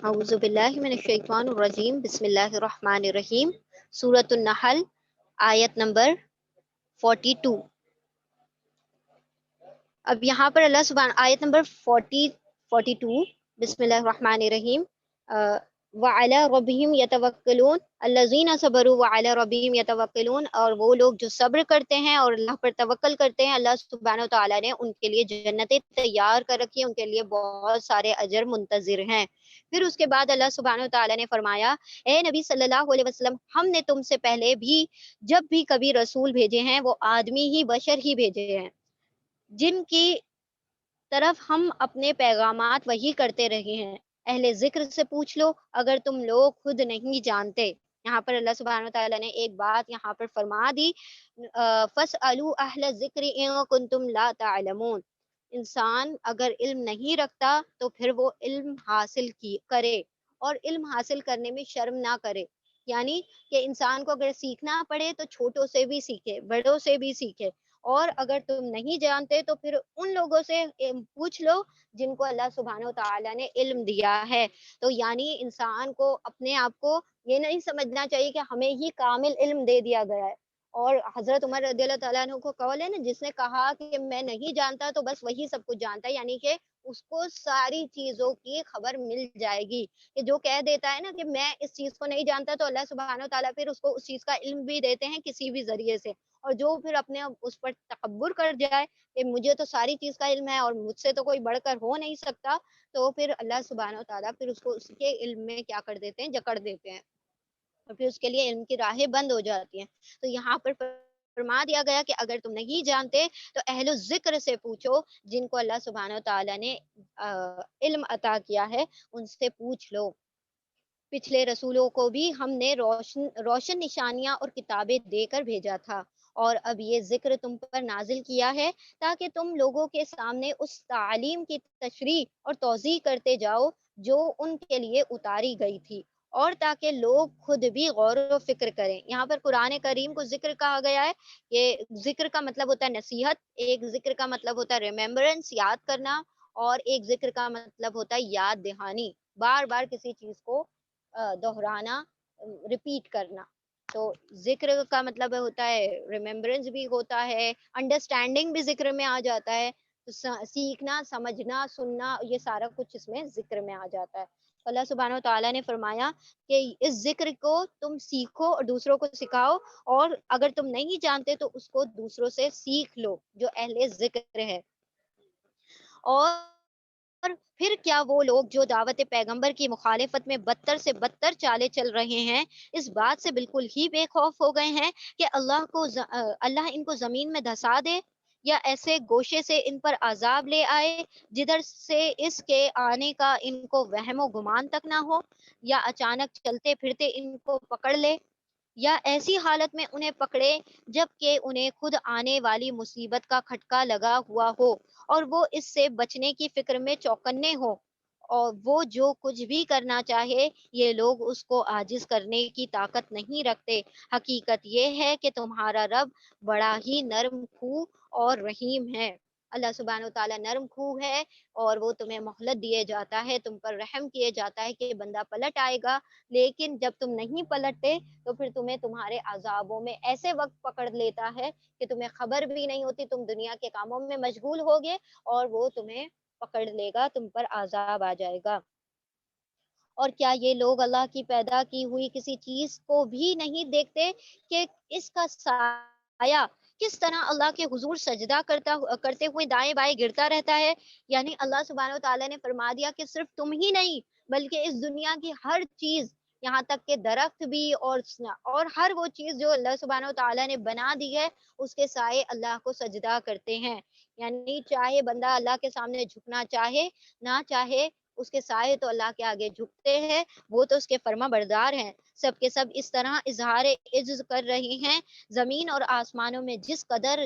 اعوذ باللہ من الشیطان الرجیم، بسم اللہ الرحمن الرحیم۔ سورۃ النحل، آیت نمبر 42۔ اب یہاں پر اللہ سبحانہ، آیت نمبر 42، بسم اللہ الرحمن الرحیم۔ وعلی ربہم یتوکلون الذین صبروا وعلی ربہم یتوکلون، اور وہ لوگ جو صبر کرتے ہیں اور اللہ پر توکل کرتے ہیں، اللہ سبحانہ وتعالیٰ نے ان کے لیے جنتیں تیار کر رکھی ہیں، ان کے لیے بہت سارے اجر منتظر ہیں۔ پھر اس کے بعد اللہ سبحانہ وتعالیٰ نے فرمایا، اے نبی صلی اللہ علیہ وسلم، ہم نے تم سے پہلے بھی جب بھی کبھی رسول بھیجے ہیں وہ آدمی ہی، بشر ہی بھیجے ہیں، جن کی طرف ہم اپنے پیغامات وحی کرتے رہے ہیں۔ اہل ذکر سے پوچھ لو اگر تم لوگ خود نہیں جانتے۔ یہاں پر اللہ سبحانہ وتعالیٰ نے ایک بات یہاں پر فرما دی، فَاسْأَلُوا أَهْلَ الذِّكْرِ إِن كُنتُمْ لَا تَعْلَمُونَ۔ انسان اگر علم نہیں رکھتا تو پھر وہ علم حاصل کرے، اور علم حاصل کرنے میں شرم نہ کرے۔ یعنی کہ انسان کو اگر سیکھنا پڑے تو چھوٹوں سے بھی سیکھے، بڑوں سے بھی سیکھے، اور اگر تم نہیں جانتے تو پھر ان لوگوں سے پوچھ لو جن کو اللہ سبحانہ وتعالیٰ نے علم دیا ہے۔ تو یعنی انسان کو اپنے آپ کو یہ نہیں سمجھنا چاہیے کہ ہمیں ہی کامل علم دے دیا گیا ہے۔ اور حضرت عمر رضی اللہ تعالیٰ عنہ کو قول ہے نا، جس نے کہا کہ میں نہیں جانتا تو بس وہی سب کچھ جانتا ہے، یعنی کہ اس کو ساری چیزوں کی خبر مل جائے گی۔ کہ جو کہہ دیتا ہے نا کہ میں اس چیز کو نہیں جانتا، تو اللہ سبحانہ وتعالیٰ پھر اس کو اس چیز کا علم بھی دیتے ہیں کسی بھی ذریعے سے۔ اور جو پھر اپنے اس پر تکبر کر جائے کہ مجھے تو ساری چیز کا علم ہے اور مجھ سے تو کوئی بڑھ کر ہو نہیں سکتا، تو پھر اللہ سبحانہ وتعالیٰ پھر اس کو اس کے علم میں کیا کر دیتے ہیں، جکڑ دیتے ہیں، اور پھر اس کے لیے علم کی راہیں بند ہو جاتی ہیں۔ تو یہاں پر فرما دیا گیا کہ اگر تم نہیں جانتے تو اہل الذکر سے پوچھو، جن کو اللہ سبحانہ وتعالیٰ نے علم عطا کیا ہے، ان سے پوچھ لو۔ پچھلے رسولوں کو بھی ہم نے روشن نشانیاں اور کتابیں دے کر بھیجا تھا، اور اب یہ ذکر تم پر نازل کیا ہے تاکہ تم لوگوں کے سامنے اس تعلیم کی تشریح اور توضیح کرتے جاؤ جو ان کے لیے اتاری گئی تھی، اور تاکہ لوگ خود بھی غور و فکر کریں۔ یہاں پر قرآن کریم کو ذکر کہا گیا ہے۔ یہ ذکر کا مطلب ہوتا ہے نصیحت، ایک ذکر کا مطلب ہوتا ہے ریممبرنس، یاد کرنا، اور ایک ذکر کا مطلب ہوتا ہے یاد دہانی، بار بار کسی چیز کو دہرانا، ریپیٹ کرنا۔ تو ذکر کا مطلب ہوتا ہے ریممبرنس بھی ہوتا ہے، انڈرسٹینڈنگ بھی ذکر میں آ جاتا ہے، تو سیکھنا، سمجھنا، سننا، یہ سارا کچھ اس میں ذکر میں آ جاتا ہے۔ اللہ سبحانہ وتعالیٰ نے فرمایا کہ اس ذکر کو تم سیکھو اور دوسروں کو سکھاؤ، اور اگر تم نہیں جانتے تو اس کو دوسروں سے سیکھ لو جو اہل ذکر ہے۔ اور پھر کیا وہ لوگ جو دعوت پیغمبر کی مخالفت میں بدتر سے بدتر چالیں چل رہے ہیں، اس بات سے بالکل ہی بے خوف ہو گئے ہیں کہ اللہ ان کو زمین میں دھسا دے، یا ایسے گوشے سے ان پر عذاب لے آئے جدھر سے اس کے آنے کا ان کو وہم و گمان تک نہ ہو، یا اچانک چلتے پھرتے ان کو پکڑ لے، یا ایسی حالت میں انہیں پکڑے جب کہ انہیں خود آنے والی مصیبت کا کھٹکا لگا ہوا ہو، اور وہ اس سے بچنے کی فکر میں چوکنے ہو، اور وہ جو کچھ بھی کرنا چاہے یہ لوگ اس کو عاجز کرنے کی طاقت نہیں رکھتے۔ حقیقت یہ ہے کہ تمہارا رب بڑا ہی نرم خو اور رحیم ہے۔ اللہ سبحانہ وتعالیٰ نرم خو ہے، اور وہ تمہیں مہلت دیے جاتا ہے، تم پر رحم کیے جاتا ہے کہ بندہ پلٹ آئے گا، لیکن جب تم نہیں پلٹتے تو پھر تمہیں تمہارے عذابوں میں ایسے وقت پکڑ لیتا ہے کہ تمہیں خبر بھی نہیں ہوتی، تم دنیا کے کاموں میں مشغول ہوگے اور وہ تمہیں پکڑ لے گا، تم پر عذاب آ جائے گا۔ اور کیا یہ لوگ اللہ کی پیدا کی ہوئی کسی چیز کو بھی نہیں دیکھتے کہ اس کا سایہ کس طرح اللہ کے حضور سجدہ کرتے ہوئے دائیں بائیں گرتا رہتا ہے؟ یعنی اللہ سبحانہ وتعالیٰ نے فرما دیا کہ صرف تم ہی نہیں بلکہ اس دنیا کی ہر چیز، یہاں تک کہ درخت بھی، اور ہر وہ چیز جو اللہ سبحانہ وتعالیٰ نے بنا دی ہے، اس کے سائے اللہ کو سجدہ کرتے ہیں۔ یعنی چاہے بندہ اللہ کے سامنے جھکنا چاہے نہ چاہے، اس کے سائے تو اللہ کے آگے جھکتے ہیں، وہ تو اس کے فرما بردار ہیں۔ سب کے سب اس طرح اظہار عجز کر رہے ہیں۔ زمین اور آسمانوں میں جس قدر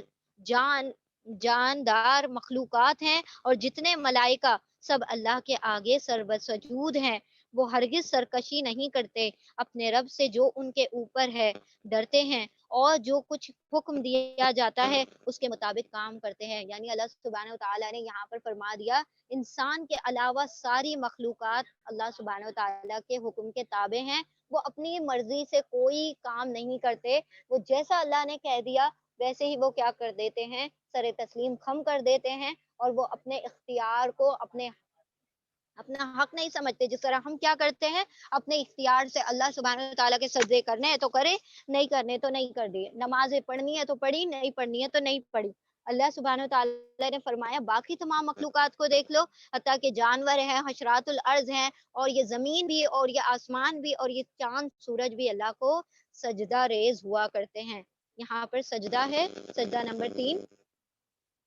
جاندار مخلوقات ہیں اور جتنے ملائکہ، سب اللہ کے آگے سجود ہیں۔ وہ ہرگز سرکشی نہیں کرتے، اپنے رب سے جو ان کے اوپر ہے ڈرتے ہیں، اور جو کچھ حکم دیا جاتا ہے اس کے مطابق کام کرتے ہیں. یعنی اللہ سبحانہ وتعالیٰ نے یہاں پر فرما دیا انسان کے علاوہ ساری مخلوقات اللہ سبحانہ وتعالیٰ کے حکم کے تابع ہیں. وہ اپنی مرضی سے کوئی کام نہیں کرتے. وہ جیسا اللہ نے کہہ دیا ویسے ہی وہ کیا کر دیتے ہیں، سر تسلیم خم کر دیتے ہیں، اور وہ اپنے اختیار کو اپنا حق نہیں سمجھتے. جس طرح ہم کیا کرتے ہیں، اپنے اختیار سے اللہ سبحانہ وتعالیٰ کے سجدے کرنے ہیں تو کرے، نہیں کرنے تو نہیں کر دیے، نمازیں پڑھنی ہے تو پڑھی، نہیں پڑھنی ہے تو نہیں پڑھی. اللہ سبحانہ وتعالیٰ نے فرمایا باقی تمام مخلوقات کو دیکھ لو، حتیٰ کہ جانور ہیں، حشرات الارض ہیں، اور یہ زمین بھی اور یہ آسمان بھی اور یہ چاند سورج بھی اللہ کو سجدہ ریز ہوا کرتے ہیں. یہاں پر سجدہ ہے، سجدہ نمبر 3.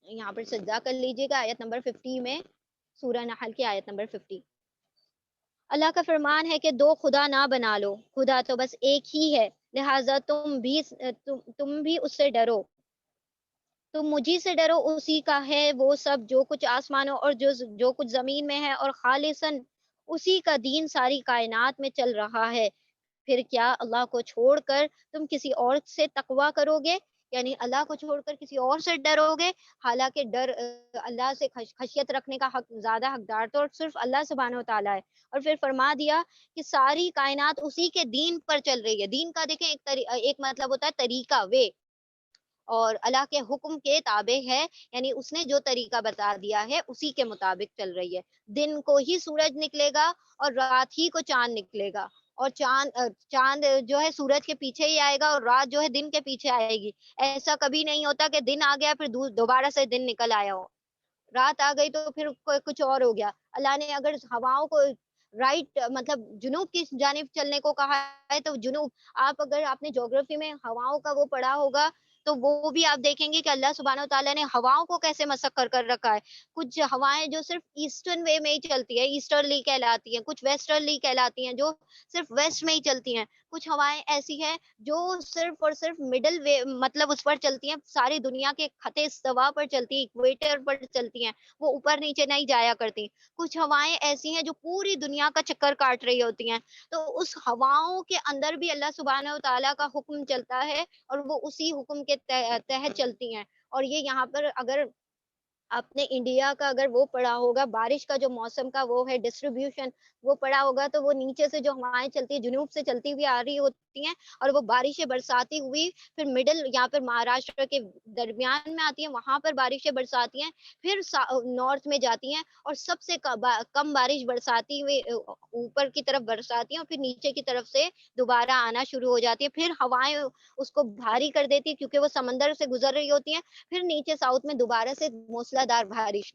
یہاں پر سجدہ کر لیجئے گا آیت نمبر 50 میں، سورہ نحل کی آیت نمبر 50. اللہ کا فرمان ہے کہ دو خدا نہ بنا لو، خدا تو بس ایک ہی ہے، لہٰذا تم بھی اس سے ڈرو. تم مجھی سے ڈرو، اسی کا ہے وہ سب جو کچھ آسمانوں اور جو کچھ زمین میں ہے، اور خالصاً اسی کا دین ساری کائنات میں چل رہا ہے. پھر کیا اللہ کو چھوڑ کر تم کسی اور سے تقوی کرو گے؟ یعنی اللہ کو چھوڑ کر کسی اور سے ڈرو گے، حالانکہ اللہ سے خشیت رکھنے کا حق زیادہ حقدار تو صرف اللہ سبحانہ و تعالیٰ ہے. اور پھر فرما دیا کہ ساری کائنات اسی کے دین پر چل رہی ہے. دین کا دیکھیں ایک مطلب ہوتا ہے طریقہ، وے، اور اللہ کے حکم کے تابع ہے. یعنی اس نے جو طریقہ بتا دیا ہے اسی کے مطابق چل رہی ہے. دن کو ہی سورج نکلے گا اور رات ہی کو چاند نکلے گا، اور چاند جو ہے سورج کے پیچھے ہی آئے گا اور رات جو ہے دن کے پیچھے آئے گی. ایسا کبھی نہیں ہوتا کہ دن آ گیا پھر دوبارہ سے دن نکل آیا ہو، رات آ گئی تو پھر کچھ اور ہو گیا. اللہ نے اگر ہواؤں کو رائٹ مطلب جنوب کی جانب چلنے کو کہا ہے تو جنوب، اگر آپ نے جغرافی میں ہواؤں کا وہ پڑھا ہوگا تو وہ بھی آپ دیکھیں گے کہ اللہ سبحانہ وتعالیٰ نے ہواؤں کو کیسے مسخر کر رکھا ہے. کچھ ہوائیں جو صرف ایسٹرن وے میں ہی چلتی ہے، ایسٹرلی کہلاتی ہیں، کچھ ویسٹرلی کہلاتی ہیں جو صرف ویسٹ میں ہی چلتی ہیں. کچھ ہوائیں ایسی ہیں جو صرف اور صرف مڈل وے مطلب اس پر چلتی ہیں، ساری دنیا کے خطے استوا پر چلتی ہیں، اکویٹر پر چلتی ہیں، وہ اوپر نیچے نہیں جایا کرتی. کچھ ہوائیں ایسی ہیں جو پوری دنیا کا چکر کاٹ رہی ہوتی ہیں. تو اس ہواؤں کے اندر بھی اللہ سبحانہ وتعالیٰ کا حکم چلتا ہے اور وہ اسی حکم کے تحت چلتی ہیں. اور یہ یہاں پر اگر آپ نے انڈیا کا اگر وہ پڑھا ہوگا، بارش کا جو موسم کا وہ ہے ڈسٹریبیوشن، وہ پڑھا ہوگا تو وہ نیچے سے جو ہوائیں چلتی ہیں جنوب سے چلتی ہوئی آ رہی ہوتی ہیں، اور وہ بارشیں برساتی ہوئی پھر مڈل یہاں پر مہاراشٹر کے درمیان میں آتی ہیں، وہاں پر بارشیں برساتی ہیں، پھر نارتھ میں جاتی ہیں اور سب سے کم بارش برساتی ہوئی اوپر کی طرف برساتی ہیں، اور پھر نیچے کی طرف سے دوبارہ آنا شروع ہو جاتی ہے. پھر ہوائیں اس کو بھاری کر دیتی ہے کیونکہ وہ سمندر سے گزر رہی ہوتی ہیں، پھر نیچے ساؤتھ میں دوبارہ سے موسلادھار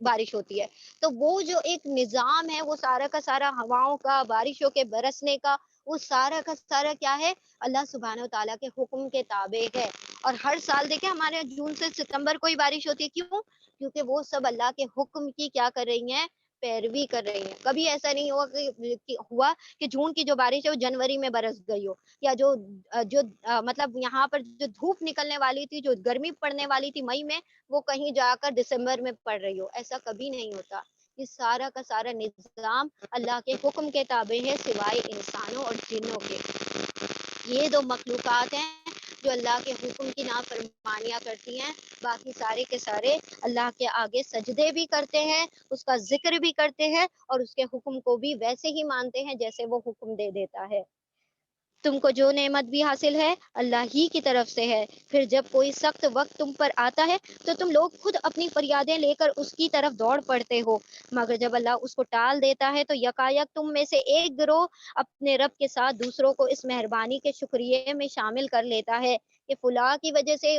بارش ہوتی ہے. تو وہ جو ایک نظام ہے وہ سارا کا سارا ہواؤں کا، بارشوں کے برسنے کا، وہ سارا کا سارا کیا ہے، اللہ سبحانہ و تعالیٰ کے حکم کے تابع ہے. اور ہر سال دیکھیں ہمارے جون سے ستمبر کو ہی بارش ہوتی ہے. کیوں؟ کیونکہ وہ سب اللہ کے حکم کی کیا کر رہی ہیں، پیروی کر رہی ہیں. کبھی ایسا نہیں ہوا کہ جون کی جو بارش ہے وہ جنوری میں برس گئی ہو، یا جو مطلب یہاں پر جو دھوپ نکلنے والی تھی، جو گرمی پڑنے والی تھی مئی میں، وہ کہیں جا کر دسمبر میں پڑ رہی ہو. ایسا کبھی نہیں ہوتا. یہ سارا کا سارا نظام اللہ کے حکم کے تابع ہے، سوائے انسانوں اور جنوں کے. یہ دو مخلوقات ہیں جو اللہ کے حکم کی نافرمانیاں کرتی ہیں. باقی سارے کے سارے اللہ کے آگے سجدے بھی کرتے ہیں، اس کا ذکر بھی کرتے ہیں، اور اس کے حکم کو بھی ویسے ہی مانتے ہیں جیسے وہ حکم دے دیتا ہے. تم کو جو نعمت بھی حاصل ہے اللہ ہی کی طرف سے ہے. پھر جب کوئی سخت وقت تم پر آتا ہے تو تم لوگ خود اپنی فریادیں لے کر اس کی طرف دوڑ پڑتے ہو، مگر جب اللہ اس کو ٹال دیتا ہے تو یکایک تم میں سے ایک گروہ اپنے رب کے ساتھ دوسروں کو اس مہربانی کے شکریہ میں شامل کر لیتا ہے کہ فلاں کی وجہ سے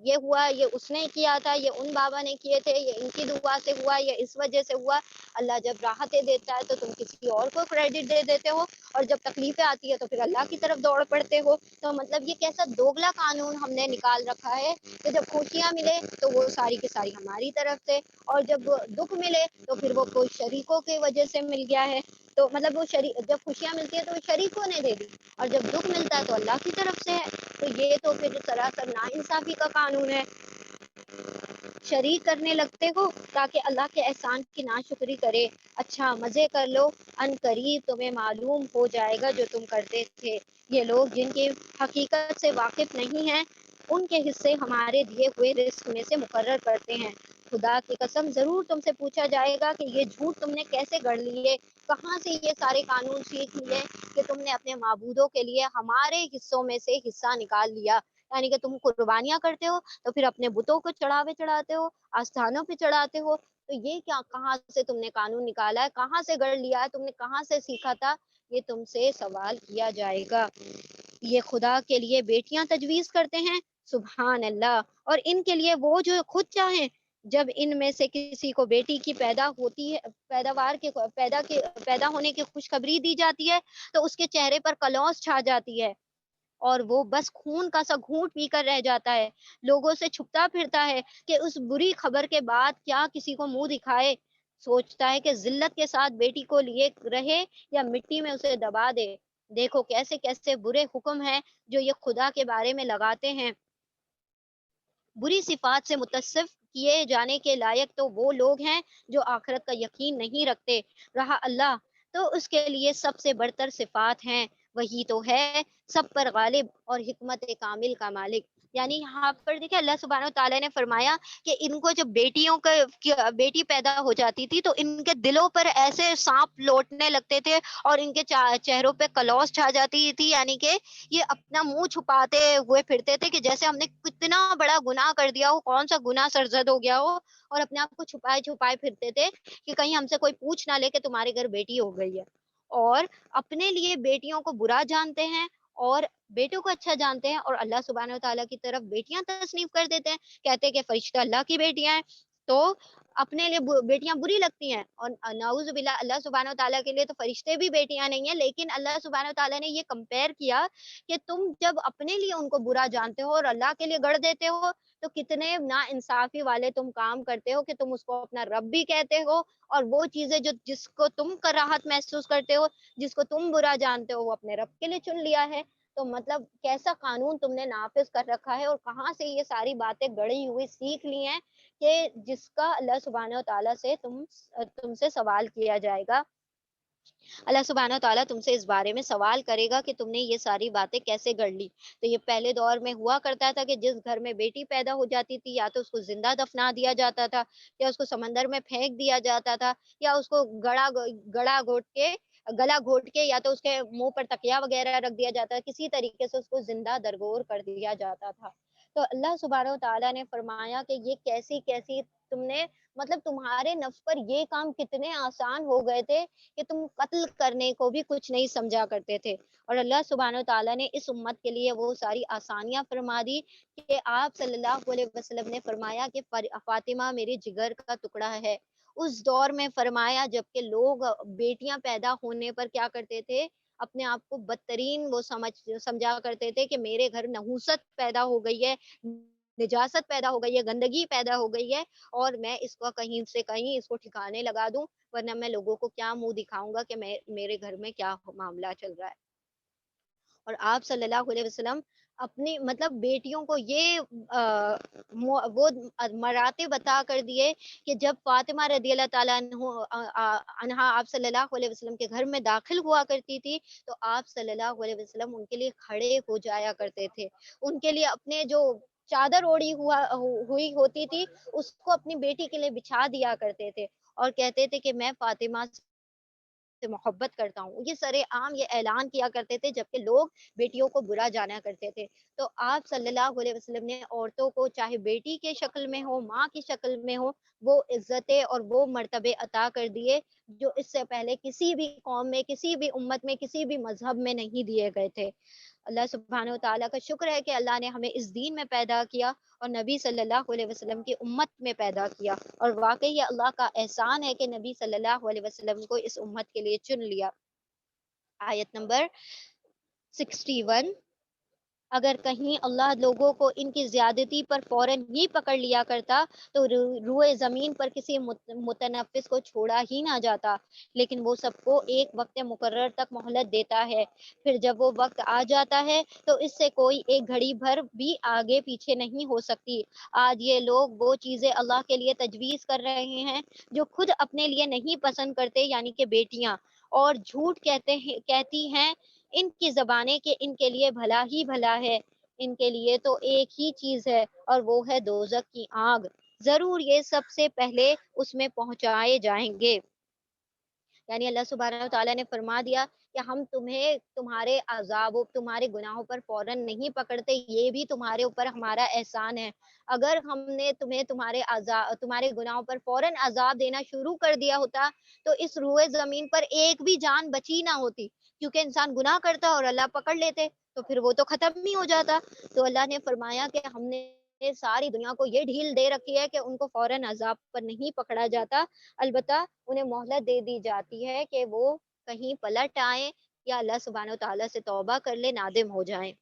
یہ ہوا، یہ اس نے کیا تھا، یہ ان بابا نے کیے تھے، یہ ان کی دعا سے ہوا، یہ اس وجہ سے ہوا. اللہ جب راحتیں دیتا ہے تو تم کسی اور کو کریڈٹ دے دیتے ہو، اور جب تکلیفیں آتی ہے تو پھر اللہ کی طرف دوڑ پڑتے ہو. تو مطلب یہ کیسا دوگلا قانون ہم نے نکال رکھا ہے کہ جب خوشیاں ملے تو وہ ساری کی ساری ہماری طرف سے، اور جب دکھ ملے تو پھر وہ کوئی شریکوں کی وجہ سے مل گیا ہے. تو مطلب وہ جب خوشیاں ملتی ہیں تو وہ شریکوں نے دے دی، اور جب دکھ ملتا ہے تو اللہ کی طرف سے ہے. تو یہ تو پھر سراسر ناانصافی کا قانون ہے. شریک کرنے لگتے ہو تاکہ اللہ کے احسان کی ناشکری کرے. اچھا مزے کر لو، ان قریب تمہیں معلوم ہو جائے گا جو تم کرتے تھے. یہ لوگ جن کی حقیقت سے واقف نہیں ہیں ان کے حصے ہمارے دیے ہوئے رزق میں سے مقرر کرتے ہیں۔ خدا کی قسم ضرور تم سے پوچھا جائے گا کہ یہ جھوٹ تم نے کیسے گڑھ لیے، کہاں سے یہ سارے قانون سیکھ لیے کہ تم نے اپنے معبودوں کے لیے ہمارے حصوں میں سے حصہ نکال لیا۔ یعنی کہ تم قربانیاں کرتے ہو تو پھر اپنے بتوں کو چڑھاوے چڑھاتے ہو، آستانوں پہ چڑھاتے ہو، تو یہ کیا، کہاں سے تم نے قانون نکالا ہے، کہاں سے گڑھ لیا ہے، تم نے کہاں سے سیکھا تھا؟ یہ تم سے سوال کیا جائے گا۔ یہ خدا کے لیے بیٹیاں تجویز کرتے ہیں، سبحان اللہ، اور ان کے لیے وہ جو خود چاہیں، جب ان میں سے کسی کو بیٹی کی پیدا ہوتی ہے، پیدا ہونے کی خوشخبری دی جاتی ہے تو اس کے چہرے پر کلوس چھا جاتی ہے اور وہ بس خون کا سا گھونٹ پی کر رہ جاتا ہے، لوگوں سے چھپتا پھرتا ہے کہ اس بری خبر کے بعد کیا کسی کو منہ دکھائے، سوچتا ہے کہ ذلت کے ساتھ بیٹی کو لیے رہے یا مٹی میں اسے دبا دے۔ دیکھو کیسے کیسے برے حکم ہیں جو یہ خدا کے بارے میں لگاتے ہیں۔ بری صفات سے متصف کیے جانے کے لائق تو وہ لوگ ہیں جو آخرت کا یقین نہیں رکھتے۔ رہا اللہ تو اس کے لیے سب سے برتر صفات ہیں، وہی تو ہے سب پر غالب اور حکمت کامل کا مالک۔ یعنی یہاں پر دیکھیں اللہ سبحانہ و تعالیٰ نے فرمایا کہ ان کو جب بیٹی پیدا ہو جاتی تھی تو ان کے دلوں پر ایسے سانپ لوٹنے لگتے تھے اور ان کے چہروں پہ کلوس چھا جاتی تھی، یعنی کہ یہ اپنا منہ چھپاتے ہوئے پھرتے تھے کہ جیسے ہم نے کتنا بڑا گناہ کر دیا ہو، کون سا گناہ سرزد ہو گیا ہو، اور اپنے آپ کو چھپائے چھپائے پھرتے تھے کہ کہیں ہم سے کوئی پوچھ نہ لے کہ تمہارے گھر بیٹی ہو گئی ہے۔ اور اپنے لیے بیٹیوں کو برا جانتے ہیں اور بیٹوں کو اچھا جانتے ہیں، اور اللہ سبحانہ و تعالیٰ کی طرف بیٹیاں تصنیف کر دیتے ہیں، کہتے ہیں کہ فرشتہ اللہ کی بیٹیاں ہیں، تو اپنے لیے بیٹیاں بری لگتی ہیں۔ اور نعوذ باللہ اللہ سبحانہ و تعالیٰ کے لیے تو فرشتے بھی بیٹیاں نہیں ہیں، لیکن اللہ سبحانہ و تعالیٰ نے یہ کمپیئر کیا کہ تم جب اپنے لیے ان کو برا جانتے ہو اور اللہ کے لیے گڑھ دیتے ہو تو کتنے نا انصافی والے تم کام کرتے ہو کہ تم اس کو اپنا رب بھی کہتے ہو، اور وہ چیزیں جس کو تم کراہت محسوس کرتے ہو، جس کو تم برا جانتے ہو، وہ اپنے رب کے لیے چن لیا ہے۔ تو مطلب کیسا قانون تم نے نافذ کر رکھا ہے، اور کہاں سے یہ ساری باتیں گڑھی ہوئی سیکھ لی ہیں کہ جس کا اللہ سبحانہ و تعالیٰ سے تم سے سوال کیا جائے گا۔ اللہ سبحانہ و تعالیٰ تم سے اس بارے میں سوال کرے گا کہ تم نے یہ ساری باتیں کیسے گڑھ لی۔ تو یہ پہلے دور میں ہوا کرتا تھا کہ جس گھر میں بیٹی پیدا ہو جاتی تھی یا تو اس کو زندہ دفنا دیا جاتا تھا، یا اس کو سمندر میں پھینک دیا جاتا تھا، یا اس کو گلا گھوٹ کے یا تو اس کے منہ پر تکیا وغیرہ رکھ دیا جاتا، کسی طریقے سے اس کو زندہ درگور کر دیا جاتا تھا۔ تو اللہ سبحانہ و تعالیٰ نے فرمایا کہ یہ کیسی کیسی تم نے، مطلب تمہارے نفس پر یہ کام کتنے آسان ہو گئے تھے کہ تم قتل کرنے کو بھی کچھ نہیں سمجھا کرتے تھے، اور اللہ سبحانہ و تعالیٰ نے اس امت کے لیے وہ ساری آسانیاں فرما دی کہ آپ صلی اللہ علیہ وسلم نے فرمایا کہ فاطمہ میرے جگر کا ٹکڑا ہے۔ اس دور میں فرمایا جب کہ لوگ بیٹیاں پیدا ہونے پر کیا کرتے تھے، اپنے آپ کو بدترین وہ سمجھا کرتے تھے کہ میرے گھر نحوست پیدا ہو گئی ہے، نجاست پیدا ہو گئی ہے، گندگی پیدا ہو گئی ہے، اور میں اس کو کہیں سے کہیں اس کو ٹھکانے لگا دوں، ورنہ میں لوگوں کو کیا منہ دکھاؤں گا کہ میرے گھر میں کیا معاملہ چل رہا ہے۔ اور آپ صلی اللہ علیہ وسلم اپنی مطلب بیٹیوں کو یہ وہ مراتب بتا کر دیے کہ جب فاطمہ رضی اللہ تعالیٰ عنہا آپ صلی اللہ علیہ وسلم کے گھر میں داخل ہوا کرتی تھی تو آپ صلی اللہ علیہ وسلم ان کے لیے کھڑے ہو جایا کرتے تھے، ان کے لیے اپنے جو چادر اوڑی ہوئی ہوتی تھی اس کو اپنی بیٹی کے لیے بچھا دیا کرتے تھے، اور کہتے تھے کہ میں فاطمہ سے محبت کرتا ہوں۔ یہ سرے عام یہ اعلان کیا کرتے تھے جبکہ لوگ بیٹیوں کو برا جانا کرتے تھے۔ تو آپ صلی اللہ علیہ وسلم نے عورتوں کو چاہے بیٹی کے شکل میں ہو، ماں کی شکل میں ہو، وہ عزتیں اور وہ مرتبے عطا کر دیے جو اس سے پہلے کسی بھی قوم میں، کسی بھی امت میں، کسی بھی مذہب میں نہیں دیے گئے تھے۔ اللہ سبحانہ و تعالیٰ کا شکر ہے کہ اللہ نے ہمیں اس دین میں پیدا کیا اور نبی صلی اللہ علیہ وسلم کی امت میں پیدا کیا، اور واقعی یہ اللہ کا احسان ہے کہ نبی صلی اللہ علیہ وسلم کو اس امت کے لیے چن لیا۔ آیت نمبر 61، اگر کہیں اللہ لوگوں کو ان کی زیادتی پر فوراً ہی پکڑ لیا کرتا تو روئے زمین پر کسی متنفس کو چھوڑا ہی نہ جاتا، لیکن وہ سب کو ایک وقت مقرر تک مہلت دیتا ہے، پھر جب وہ وقت آ جاتا ہے تو اس سے کوئی ایک گھڑی بھر بھی آگے پیچھے نہیں ہو سکتی۔ آج یہ لوگ وہ چیزیں اللہ کے لیے تجویز کر رہے ہیں جو خود اپنے لیے نہیں پسند کرتے، یعنی کہ بیٹیاں، اور جھوٹ کہتی ہیں ان کی زبانیں کہ ان کے لیے بھلا ہی بھلا ہے، ان کے لیے تو ایک ہی چیز ہے اور وہ ہے دوزخ کی آگ، ضرور یہ سب سے پہلے اس میں پہنچائے جائیں گے۔ یعنی اللہ سبحانہ و تعالیٰ نے فرما دیا کہ ہم تمہیں تمہارے عذاب و تمہارے گناہوں پر فوراً نہیں پکڑتے، یہ بھی تمہارے اوپر ہمارا احسان ہے۔ اگر ہم نے تمہیں تمہارے گناہوں پر فوراً عذاب دینا شروع کر دیا ہوتا تو اس روئے زمین پر ایک بھی جان بچی نہ ہوتی، کیونکہ انسان گناہ کرتا اور اللہ پکڑ لیتے تو پھر وہ تو ختم ہی ہو جاتا۔ تو اللہ نے فرمایا کہ ہم نے ساری دنیا کو یہ ڈھیل دے رکھی ہے کہ ان کو فوراً عذاب پر نہیں پکڑا جاتا، البتہ انہیں مہلت دے دی جاتی ہے کہ وہ کہیں پلٹ آئیں یا اللہ سبحانہ و تعالیٰ سے توبہ کر لے، نادم ہو جائیں۔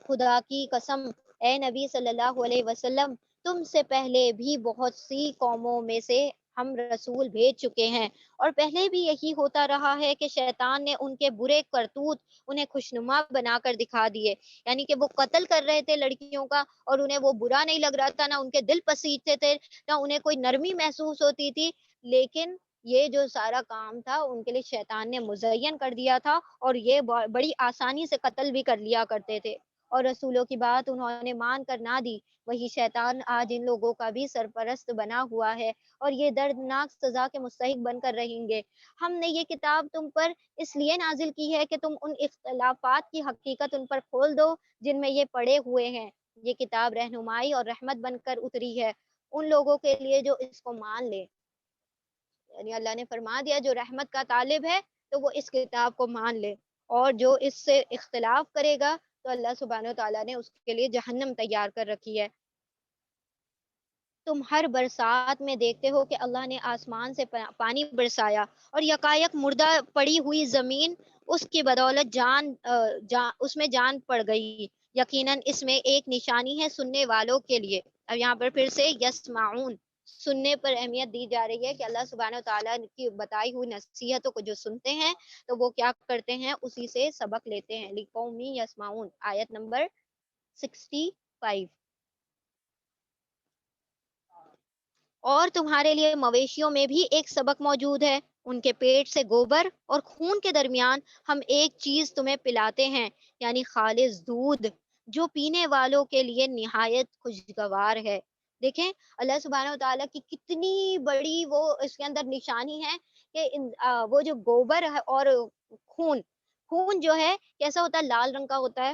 خدا کی قسم اے نبی صلی اللہ علیہ وسلم، تم سے پہلے بھی بہت سی قوموں میں سے ہم رسول بھیج چکے ہیں، اور پہلے بھی یہی ہوتا رہا ہے کہ شیطان نے ان کے برے کرتوت انہیں خوشنما بنا کر دکھا دیے۔ یعنی کہ وہ قتل کر رہے تھے لڑکیوں کا اور انہیں وہ برا نہیں لگ رہا تھا، نہ ان کے دل پسیجتے تھے، نہ انہیں کوئی نرمی محسوس ہوتی تھی، لیکن یہ جو سارا کام تھا ان کے لیے شیطان نے مزین کر دیا تھا، اور یہ بڑی آسانی سے قتل بھی کر لیا کرتے تھے، اور رسولوں کی بات انہوں نے مان کر نہ دی۔ وہی شیطان آج ان لوگوں کا بھی سرپرست بنا ہوا ہے اور یہ دردناک سزا کے مستحق بن کر رہیں گے۔ ہم نے یہ کتاب تم پر اس لیے نازل کی ہے کہ تم ان اختلافات کی حقیقت ان پر کھول دو جن میں یہ پڑے ہوئے ہیں۔ یہ کتاب رہنمائی اور رحمت بن کر اتری ہے ان لوگوں کے لیے جو اس کو مان لے۔ یعنی اللہ نے فرما دیا جو رحمت کا طالب ہے تو وہ اس کتاب کو مان لے، اور جو اس سے اختلاف کرے گا تو اللہ سبحانہ و تعالیٰ نے اس کے لیے جہنم تیار کر رکھی ہے۔ تم ہر برسات میں دیکھتے ہو کہ اللہ نے آسمان سے پانی برسایا اور یکایک مردہ پڑی ہوئی زمین اس کی بدولت اس میں جان پڑ گئی، یقیناً اس میں ایک نشانی ہے سننے والوں کے لیے۔ اب یہاں پر پھر سے یسمعون، سننے پر اہمیت دی جا رہی ہے کہ اللہ سبحانہ و تعالیٰ کی بتائی ہوئی نصیحتوں کو جو سنتے ہیں تو وہ کیا کرتے ہیں، اسی سے سبق لیتے ہیں۔ لِقَوْمٍ یسمعون، آیت نمبر 65۔ اور تمہارے لیے مویشیوں میں بھی ایک سبق موجود ہے، ان کے پیٹ سے گوبر اور خون کے درمیان ہم ایک چیز تمہیں پلاتے ہیں، یعنی خالص دودھ جو پینے والوں کے لیے نہایت خوشگوار ہے۔ دیکھیں اللہ سبحانہ و تعالیٰ کی کتنی بڑی وہ اس کے اندر نشانی ہے کہ وہ جو گوبر ہے اور خون، خون جو ہے کیسا ہوتا ہے، لال رنگ کا ہوتا ہے،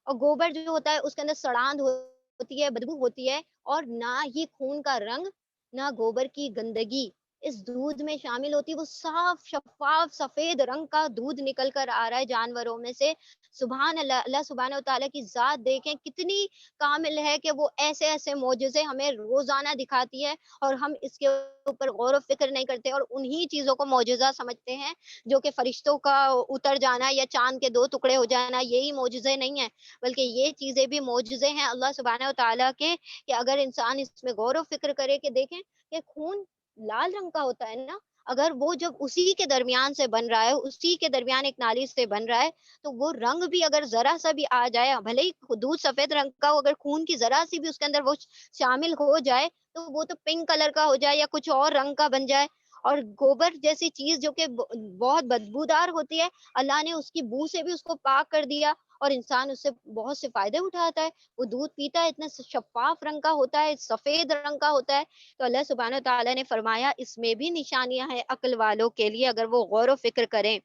اور گوبر جو ہوتا ہے اس کے اندر سڑاند ہوتی ہے، بدبو ہوتی ہے، اور نہ ہی خون کا رنگ نہ گوبر کی گندگی اس دودھ میں شامل ہوتی، وہ صاف شفاف سفید رنگ کا دودھ نکل کر آ رہا ہے جانوروں میں سے۔ سبحان اللہ، اللہ سبحانہ و تعالیٰ کی ذات دیکھیں کتنی کامل ہے کہ وہ ایسے ایسے معجزے ہمیں روزانہ دکھاتی ہے، اور ہم اس کے اوپر غور و فکر نہیں کرتے اور انہی چیزوں کو معجزہ سمجھتے ہیں جو کہ فرشتوں کا اتر جانا یا چاند کے دو ٹکڑے ہو جانا یہی معجزے نہیں ہیں، بلکہ یہ چیزیں بھی معجزے ہیں اللہ سبحانہ و تعالیٰ کے، کہ اگر انسان اس میں غور و فکر کرے کہ دیکھیں کہ خون لال رنگ کا ہوتا ہے نا، اگر وہ جب اسی کے درمیان سے بن رہا ہے، اسی کے درمیان ایک نالی سے بن رہا ہے، تو وہ رنگ بھی اگر ذرا سا بھی آ جائے، بھلے ہی دودھ سفید رنگ کا ہو، اگر خون کی ذرا سی بھی اس کے اندر وہ شامل ہو جائے تو وہ تو پنک کلر کا ہو جائے یا کچھ اور رنگ کا بن جائے۔ اور گوبر جیسی چیز جو کہ بہت بدبودار ہوتی ہے، اللہ نے اس کی بو سے بھی اس کو پاک کر دیا، اور انسان اس سے بہت سے فائدے اٹھاتا ہے، وہ دودھ پیتا ہے، اتنا شفاف رنگ کا ہوتا ہے، سفید رنگ کا ہوتا ہے۔ تو اللہ سبحانہ تعالیٰ نے فرمایا اس میں بھی نشانیاں ہیں عقل والوں کے لیے اگر وہ غور و فکر کریں۔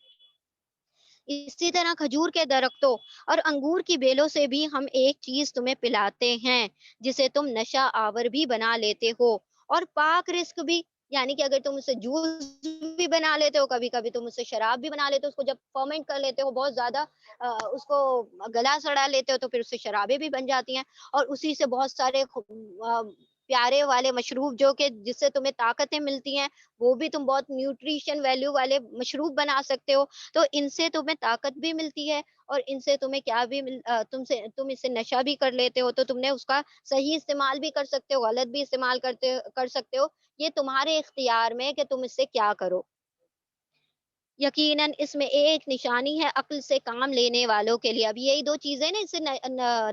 اسی طرح کھجور کے درختوں اور انگور کی بیلوں سے بھی ہم ایک چیز تمہیں پلاتے ہیں جسے تم نشہ آور بھی بنا لیتے ہو، اور پاک رزق بھی، یعنی کہ اگر تم اسے جوس بھی بنا لیتے ہو، کبھی کبھی تم اسے شراب بھی بنا لیتے ہو، اس کو جب فرمنٹ کر لیتے ہو بہت زیادہ، اس کو گلا سڑا لیتے ہو تو پھر اس سے شرابیں بھی بن جاتی ہیں، اور اسی سے بہت سارے پیارے والے مشروب جو کہ جس سے تمہیں طاقتیں ملتی ہیں، وہ بھی تم بہت نیوٹریشن ویلیو والے مشروب بنا سکتے ہو۔ تو ان سے تمہیں طاقت بھی ملتی ہے، اور ان سے تمہیں کیا بھی تم اس سے نشہ بھی کر لیتے ہو، تو تم نے اس کا صحیح استعمال بھی کر سکتے ہو، غلط بھی استعمال کر سکتے ہو، یہ تمہارے اختیار میں کہ تم اس سے کیا کرو۔ یقیناً اس میں ایک نشانی ہے عقل سے کام لینے والوں کے لیے۔ اب یہی دو چیزیں نا، اس سے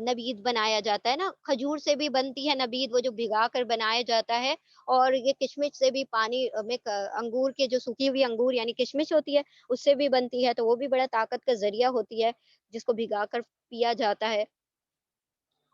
نبید بنایا جاتا ہے نا، کھجور سے بھی بنتی ہے نبید، وہ جو بھگا کر بنایا جاتا ہے، اور یہ کشمش سے بھی پانی میں انگور کے جو سوکھی ہوئی انگور یعنی کشمش ہوتی ہے اس سے بھی بنتی ہے، تو وہ بھی بڑا طاقت کا ذریعہ ہوتی ہے جس کو بھگا کر پیا جاتا ہے۔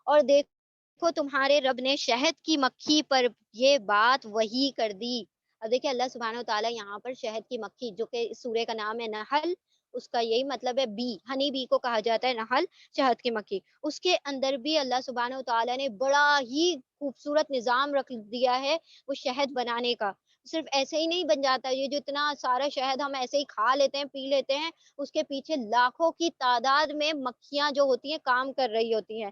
اور دیکھو تمہارے رب نے شہد کی مکھی پر یہ بات وہی کر دی. اب دیکھیں اللہ سبحانہ و تعالیٰ یہاں پر شہد کی مکھی، جو کہ اس سورے کا نام ہے نحل، اس کا یہی مطلب ہے بی، ہنی بی کو کہا جاتا ہے نحل، شہد کی مکھی. اس کے اندر بھی اللہ سبحانہ و تعالیٰ نے بڑا ہی خوبصورت نظام رکھ دیا ہے وہ شہد بنانے کا. صرف ایسے ہی نہیں بن جاتا، یہ جو اتنا سارا شہد ہم ایسے ہی کھا لیتے ہیں، پی لیتے ہیں، اس کے پیچھے لاکھوں کی تعداد میں مکھیاں جو ہوتی ہیں کام کر رہی ہوتی ہیں.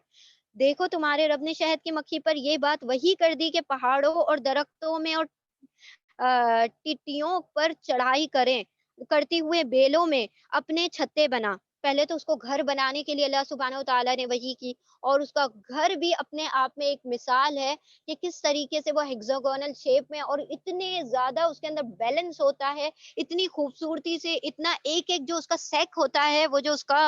دیکھو تمہارے رب نے شہد کی مکھی پر یہ بات وہی کر دی کہ پہاڑوں اور درختوں میں اور ٹٹیوں پر چڑھائی کرتی ہوئے بیلوں میں اپنے چھتے بنا. پہلے تو اس کو گھر بنانے کے لیے اللہ سبحانہ و تعالیٰ نے وحی کی، اور اس کا گھر بھی اپنے آپ میں ایک مثال ہے کہ کس طریقے سے وہ ہیگزاگونل شیپ میں اور اتنے زیادہ اس کے اندر بیلنس ہوتا ہے، اتنی خوبصورتی سے، اتنا ایک ایک جو اس کا سیک ہوتا ہے، وہ جو اس کا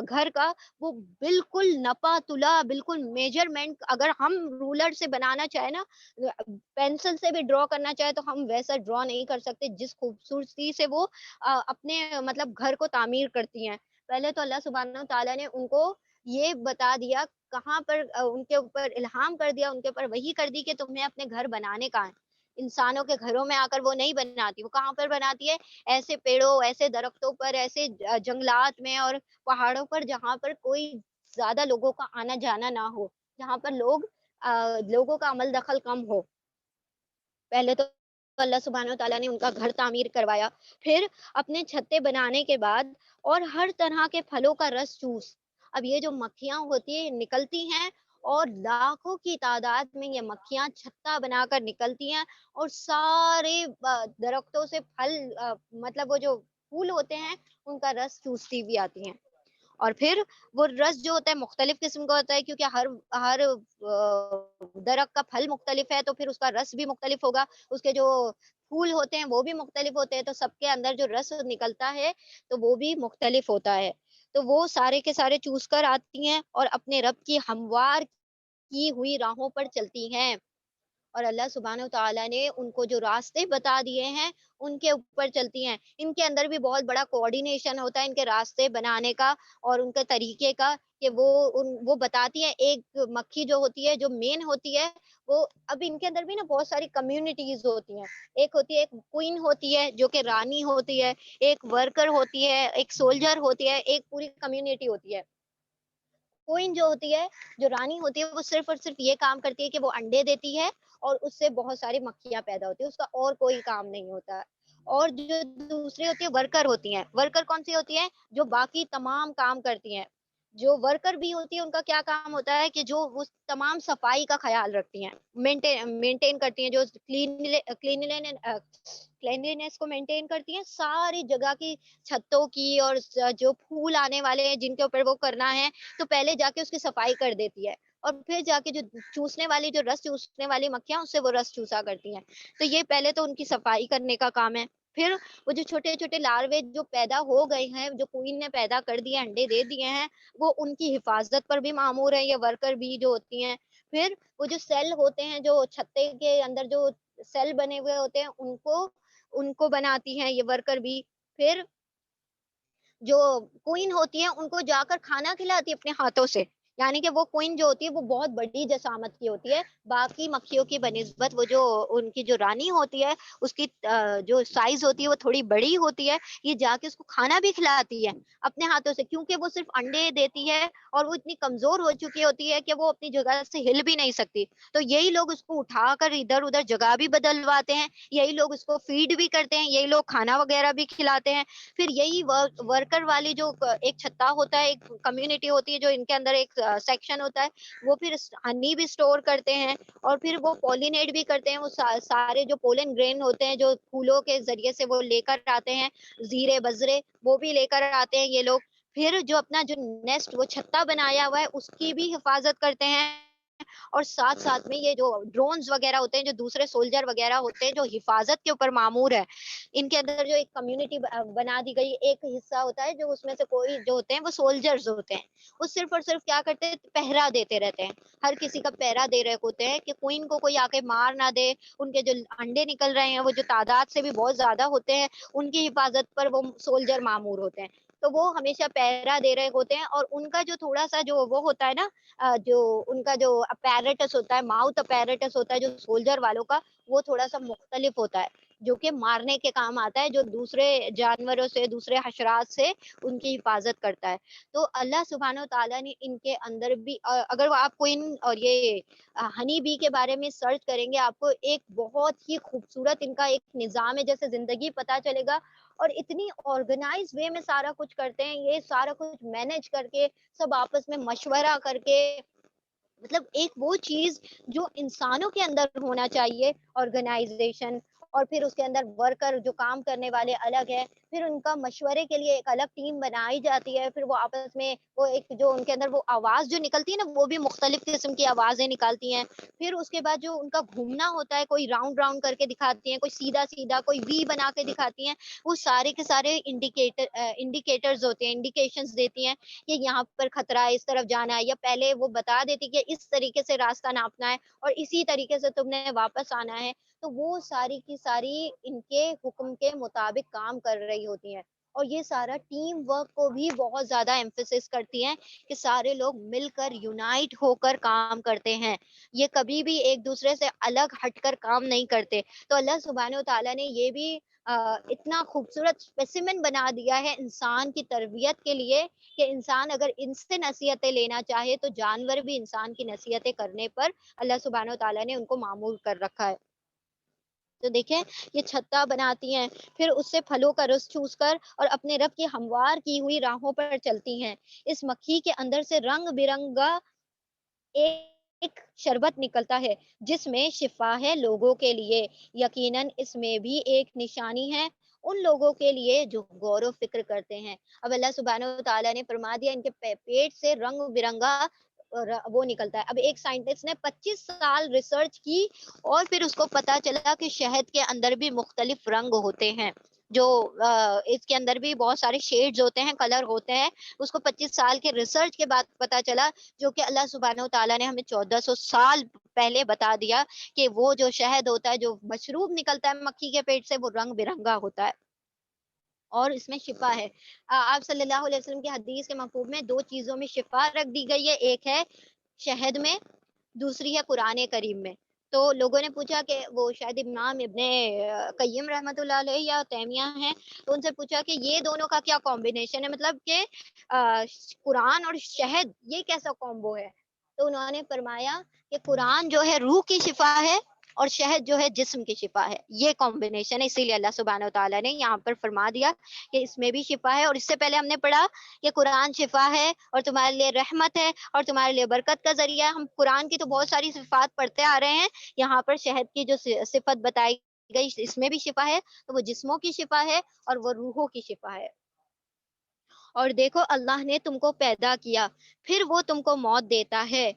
گھر کا، وہ بالکل نپا تلا، بالکل میجرمنٹ. اگر ہم رولر سے بنانا چاہیں نا، پینسل سے بھی ڈرا کرنا چاہے، تو ہم ویسا ڈرا نہیں کر سکتے جس خوبصورتی سے وہ اپنے مطلب گھر کو تعمیر کرتی ہیں. پہلے تو اللہ سبحانہ تعالیٰ نے ان کو یہ بتا دیا، کہاں پر ان کے اوپر الہام کر دیا، ان کے اوپر وحی کر دی کہ تمہیں اپنے گھر بنانے کا ہے. انسانوں کے گھروں میں آ کر وہ نہیں بناتی، وہ کہاں پر بناتی ہے؟ ایسے پیڑوں، ایسے درختوں پر، ایسے جنگلات میں اور پہاڑوں پر جہاں پر کوئی زیادہ لوگوں کا آنا جانا نہ ہو، جہاں پر لوگوں کا عمل دخل کم ہو. پہلے تو اللہ سبحانہ و تعالیٰ نے ان کا گھر تعمیر کروایا، پھر اپنے چھتے بنانے کے بعد اور ہر طرح کے پھلوں کا رس چوس. اب یہ جو مکھیاں ہوتی ہیں نکلتی ہیں، اور لاکھوں کی تعداد میں یہ مکھیاں چھتا بنا کر نکلتی ہیں، اور سارے درختوں سے پھل مطلب وہ جو پھول ہوتے ہیں ان کا رس چوستی بھی آتی ہیں. اور پھر وہ رس جو ہوتا ہے مختلف قسم کا ہوتا ہے، کیونکہ ہر درخت کا پھل مختلف ہے، تو پھر اس کا رس بھی مختلف ہوگا. اس کے جو پھول ہوتے ہیں وہ بھی مختلف ہوتے ہیں، تو سب کے اندر جو رس نکلتا ہے تو وہ بھی مختلف ہوتا ہے. تو وہ سارے کے سارے چوس کر آتی ہیں اور اپنے رب کی ہموار کی ہوئی راہوں پر چلتی ہیں. اور اللہ سبحانہ تعالیٰ نے ان کو جو راستے بتا دیے ہیں ان کے اوپر چلتی ہیں. ان کے اندر بھی بہت بڑا کوآرڈینیشن ہوتا ہے ان کے راستے بنانے کا اور ان کے طریقے کا، کہ وہ بتاتی ہیں. ایک مکھی جو ہوتی ہے، جو مین ہوتی ہے، وہ اب ان کے اندر بھی نا بہت ساری کمیونٹیز ہوتی ہیں. ایک ہوتی ہے، ایک کوئن ہوتی ہے جو کہ رانی ہوتی ہے، ایک ورکر ہوتی ہے، ایک سولجر ہوتی ہے، ایک پوری کمیونٹی ہوتی ہے. کوئن جو ہوتی ہے، جو رانی ہوتی ہے، وہ صرف اور صرف یہ کام کرتی ہے کہ وہ انڈے دیتی ہے اور اس سے بہت ساری مکھیاں پیدا ہوتی ہیں، اس کا اور کوئی کام نہیں ہوتا. اور جو دوسری ہوتی ہے ورکر ہوتی ہیں. ورکر کون سی ہوتی ہیں؟ جو باقی تمام کام کرتی ہیں. جو ورکر بھی ہوتی ہے ان کا کیا کام ہوتا ہے کہ جو وہ تمام صفائی کا خیال رکھتی ہیں، مینٹین کرتی ہیں، جو کلینلینس کو مینٹین کرتی ہیں، ساری جگہ کی چھتوں کی، اور جو پھول آنے والے ہیں جن کے اوپر وہ کرنا ہے تو پہلے جا کے اس کی صفائی کر دیتی ہے، اور پھر جا کے جو چوسنے والی، جو رس چوسنے والی مکھیاں، اس سے وہ رس چوسا کرتی ہیں. تو یہ پہلے تو ان کی صفائی کرنے کا کام ہے. پھر وہ جو چھوٹے چھوٹے لاروے جو پیدا ہو گئے ہیں، جو کوئن نے پیدا کر دیے، انڈے دے دیے ہیں، وہ ان کی حفاظت پر بھی مامور ہے یہ ورکر بھی جو ہوتی ہیں. پھر وہ جو سیل ہوتے ہیں، جو چھتے کے اندر جو سیل بنے ہوئے ہوتے ہیں، ان کو بناتی ہیں یہ ورکر بھی. پھر جو کوئن ہوتی ہے ان کو جا کر کھانا کھلاتی ہے اپنے ہاتھوں سے. یعنی کہ وہ کوئن جو ہوتی ہے وہ بہت بڑی جسامت کی ہوتی ہے باقی مکھیوں کی بنسبت. وہ جو ان کی جو رانی ہوتی ہے اس کی جو سائز ہوتی ہے وہ تھوڑی بڑی ہوتی ہے. یہ جا کے اس کو کھانا بھی کھلاتی ہے اپنے ہاتھوں سے، کیونکہ وہ صرف انڈے دیتی ہے اور وہ اتنی کمزور ہو چکی ہوتی ہے کہ وہ اپنی جگہ سے ہل بھی نہیں سکتی. تو یہی لوگ اس کو اٹھا کر ادھر ادھر جگہ بھی بدلواتے ہیں، یہی لوگ اس کو فیڈ بھی کرتے ہیں، یہی لوگ کھانا وغیرہ بھی کھلاتے ہیں. پھر یہی ورکر والی جو ایک چھتا ہوتا ہے، ایک کمیونٹی ہوتی ہے، جو ان کے اندر ایک سیکشن ہوتا ہے، وہ پھر ہنی بھی اسٹور کرتے ہیں، اور پھر وہ پولینیٹ بھی کرتے ہیں. وہ سارے جو پولن گرین ہوتے ہیں جو پھولوں کے ذریعے سے وہ لے کر آتے ہیں، زیرے بذرے وہ بھی لے کر آتے ہیں یہ لوگ. پھر جو اپنا جو نیسٹ وہ چھتا بنایا ہوا ہے اس کی بھی حفاظت کرتے ہیں. اور ساتھ ساتھ میں یہ جو ڈرونز وغیرہ ہوتے ہیں، جو دوسرے سولجر وغیرہ ہوتے ہیں جو حفاظت کے اوپر مامور ہے، ان کے اندر جو ایک کمیونٹی بنا دی گئی. ایک حصہ ہوتا ہے جو اس میں سے کوئی جو ہوتے ہیں وہ سولجرز ہوتے ہیں، وہ صرف اور صرف کیا کرتے ہیں؟ پہرا دیتے رہتے ہیں. ہر کسی کا پہرا دے رہے ہوتے ہیں کہ کوئن کو کوئی آ کے مار نہ دے. ان کے جو انڈے نکل رہے ہیں وہ جو تعداد سے بھی بہت زیادہ ہوتے ہیں، ان کی حفاظت پر وہ سولجر مامور ہوتے ہیں. تو وہ ہمیشہ پہرا دے رہے ہوتے ہیں، اور ان کا جو تھوڑا سا جو وہ ہوتا ہے نا، جو ان کا جو اپیرٹس ہوتا ہے، ماؤتھ اپیرٹس ہوتا ہے جو سولجر والوں کا، وہ تھوڑا سا مختلف ہوتا ہے، جو کہ مارنے کے کام آتا ہے، جو دوسرے جانوروں سے، دوسرے حشرات سے ان کی حفاظت کرتا ہے۔ تو اللہ سبحانہ و تعالیٰ نے ان کے اندر بھی، اگر وہ آپ کو ان اور یہ ہنی بی کے بارے میں سرچ کریں گے، آپ کو ایک بہت ہی خوبصورت ان کا ایک نظام ہے جیسے زندگی پتا چلے گا، اور اتنی آرگنائز وے میں سارا کچھ کرتے ہیں، یہ سارا کچھ مینج کر کے، سب آپس میں مشورہ کر کے، مطلب ایک وہ چیز جو انسانوں کے اندر ہونا چاہیے، آرگنائزیشن، اور پھر اس کے اندر ورکر جو کام کرنے والے الگ ہے، پھر ان کا مشورے کے لیے ایک الگ ٹیم بنائی جاتی ہے، پھر وہ آپس میں وہ ایک جو ان کے اندر وہ آواز جو نکلتی ہے نا، وہ بھی مختلف قسم کی آوازیں نکالتی ہیں، پھر اس کے بعد جو ان کا گھومنا ہوتا ہے، کوئی راؤنڈ راؤنڈ کر کے دکھاتی ہیں، کوئی سیدھا سیدھا، کوئی وی بنا کے دکھاتی ہیں، وہ سارے کے سارے انڈیکیٹرز ہوتے ہیں، انڈیکیشنز دیتی ہیں کہ یہاں پر خطرہ ہے، اس طرف جانا ہے، یا پہلے وہ بتا دیتی کہ اس طریقے سے راستہ ناپنا ہے اور اسی طریقے سے تم نے واپس آنا ہے، تو وہ ساری کی ساری ان کے حکم کے مطابق کام کر رہی ہوتی ہیں، اور یہ سارا ٹیم ورک کو بھی بہت زیادہ ایمفیسس کرتی ہیں کہ سارے لوگ مل کر یونائٹ ہو کر کام کرتے ہیں، یہ کبھی بھی ایک دوسرے سے الگ ہٹ کر کام نہیں کرتے۔ تو اللہ سبحانہ و تعالیٰ نے یہ بھی اتنا خوبصورت اسپیسیمن بنا دیا ہے انسان کی تربیت کے لیے کہ انسان اگر ان سے نصیحتیں لینا چاہے تو جانور بھی انسان کی نصیحتیں کرنے پر اللہ سبحانہ و تعالیٰ نے ان کو معمور کر رکھا ہے۔ تو دیکھیں، یہ چھتا بناتی ہیں، پھر اس سے پھلوں کا رس چوس کر اور اپنے رب کی ہموار کی ہوئی راہوں پر چلتی ہیں۔ اس مکھی کے اندر سے رنگ برنگا ایک شربت نکلتا ہے جس میں شفا ہے لوگوں کے لیے، یقیناً اس میں بھی ایک نشانی ہے ان لوگوں کے لیے جو غور و فکر کرتے ہیں۔ اب اللہ سبحانہ و تعالیٰ نے فرما دیا ان کے پیٹ سے رنگ برنگا وہ نکلتا ہے۔ اب ایک سائنٹسٹ نے 25 سال ریسرچ کی اور پھر اس کو پتا چلا کہ شہد کے اندر بھی مختلف رنگ ہوتے ہیں، جو اس کے اندر بھی بہت سارے شیڈز ہوتے ہیں، کلر ہوتے ہیں، اس کو 25 سال کے ریسرچ کے بعد پتا چلا، جو کہ اللہ سبحانہ و تعالیٰ نے ہمیں 1400 سال پہلے بتا دیا کہ وہ جو شہد ہوتا ہے، جو مشروب نکلتا ہے مکھی کے پیٹ سے، وہ رنگ برنگا ہوتا ہے اور اس میں شفا ہے۔ آپ صلی اللہ علیہ وسلم کی حدیث کے مفہوم میں 2 چیزوں میں شفا رکھ دی گئی ہے، ایک ہے شہد میں، دوسری ہے قرآن کریم میں۔ تو لوگوں نے پوچھا کہ وہ شاید امام ابن قیم رحمۃ اللہ علیہ یا تیمیہ ہیں، تو ان سے پوچھا کہ یہ دونوں کا کیا کمبینیشن ہے، مطلب کہ قرآن اور شہد یہ کیسا کومبو ہے؟ تو انہوں نے فرمایا کہ قرآن جو ہے روح کی شفا ہے اور شہد جو ہے جسم کی شفا ہے، یہ کمبینیشن ہے، اسی لیے اللہ سبحانہ و تعالیٰ نے یہاں پر فرما دیا کہ اس میں بھی شفا ہے۔ اور اس سے پہلے ہم نے پڑھا کہ قرآن شفا ہے اور تمہارے لیے رحمت ہے اور تمہارے لیے برکت کا ذریعہ ہے۔ ہم قرآن کی تو بہت ساری صفات پڑھتے آ رہے ہیں، یہاں پر شہد کی جو صفت بتائی گئی اس میں بھی شفا ہے، تو وہ جسموں کی شفا ہے اور وہ روحوں کی شفا ہے۔ اور دیکھو، اللہ نے تم کو پیدا کیا، پھر وہ تم کو موت دیتا ہے،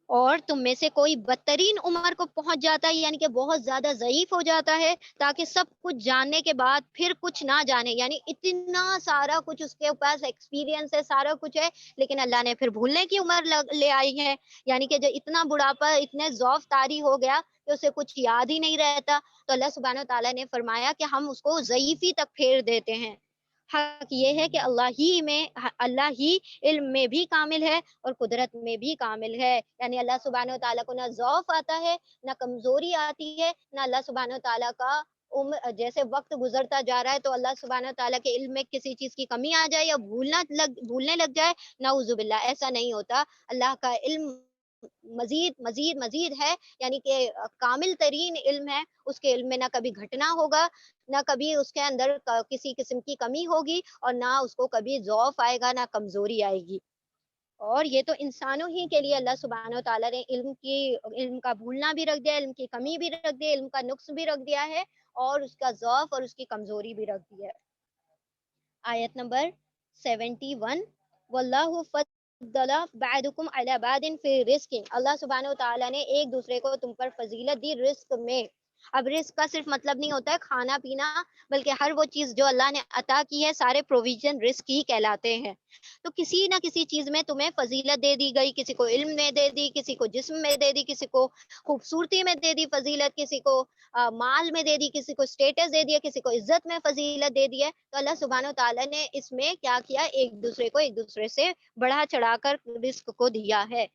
اور تم میں سے کوئی بدترین عمر کو پہنچ جاتا ہے، یعنی کہ بہت زیادہ ضعیف ہو جاتا ہے، تاکہ سب کچھ جاننے کے بعد پھر کچھ نہ جانے، یعنی اتنا سارا کچھ اس کے پاس ایکسپیرینس ہے، سارا کچھ ہے، لیکن اللہ نے پھر بھولنے کی عمر لے آئی ہے، یعنی کہ جو اتنا بڑھاپا، اتنے ضعف طاری ہو گیا کہ اسے کچھ یاد ہی نہیں رہتا، تو اللہ سبحانہ و تعالیٰ نے فرمایا کہ ہم اس کو ضعیفی تک پھیر دیتے ہیں۔ حق یہ ہے کہ اللہ ہی علم میں بھی کامل ہے اور قدرت میں بھی کامل ہے، یعنی اللہ سبحانہ و تعالیٰ کو نہ ضعف آتا ہے، نہ کمزوری آتی ہے، نہ اللہ سبحانہ و تعالیٰ کا جیسے وقت گزرتا جا رہا ہے تو اللہ سبحانہ و تعالیٰ کے علم میں کسی چیز کی کمی آ جائے یا بھولنے لگ جائے، نعوذ باللہ، ایسا نہیں ہوتا۔ اللہ کا علم مزید مزید مزید ہے، یعنی کہ کامل ترین علم ہے، اس کے علم میں نہ کبھی گھٹنا ہوگا، نہ کبھی اس کے اندر کسی قسم کی کمی ہوگی، اور نہ اس کو کبھی ضعف آئے گا، نہ کمزوری آئے گی۔ اور یہ تو انسانوں ہی کے لیے اللہ سبحانہ و تعالیٰ نے علم کا بھولنا بھی رکھ دیا، علم کی کمی بھی رکھ دیا، علم کا نقص بھی رکھ دیا ہے، اور اس کا ضعف اور اس کی کمزوری بھی رکھ دی ہے۔ آیت نمبر 71، واللہ فضل بعدکم علی بعد فی رزق، اللہ سبحانہ و تعالیٰ نے ایک دوسرے کو تم پر فضیلت دی رزق میں، اب رزق کا صرف مطلب نہیں ہوتا ہے کھانا پینا، بلکہ ہر وہ چیز جو اللہ نے عطا کی ہے سارے پروویژن رزق ہی کہلاتے ہیں۔ تو کسی نہ کسی چیز میں تمہیں فضیلت دے دی گئی، کسی کو علم میں دے دی، کسی کو جسم میں دے دی، کسی کو خوبصورتی میں دے دی فضیلت، کسی کو مال میں دے دی، کسی کو اسٹیٹس دے دیا، کسی کو عزت میں فضیلت دے دی ہے۔ تو اللہ سبحانہ و تعالیٰ نے اس میں کیا کیا، ایک دوسرے سے بڑھا چڑھا کر رزق کو دیا ہے۔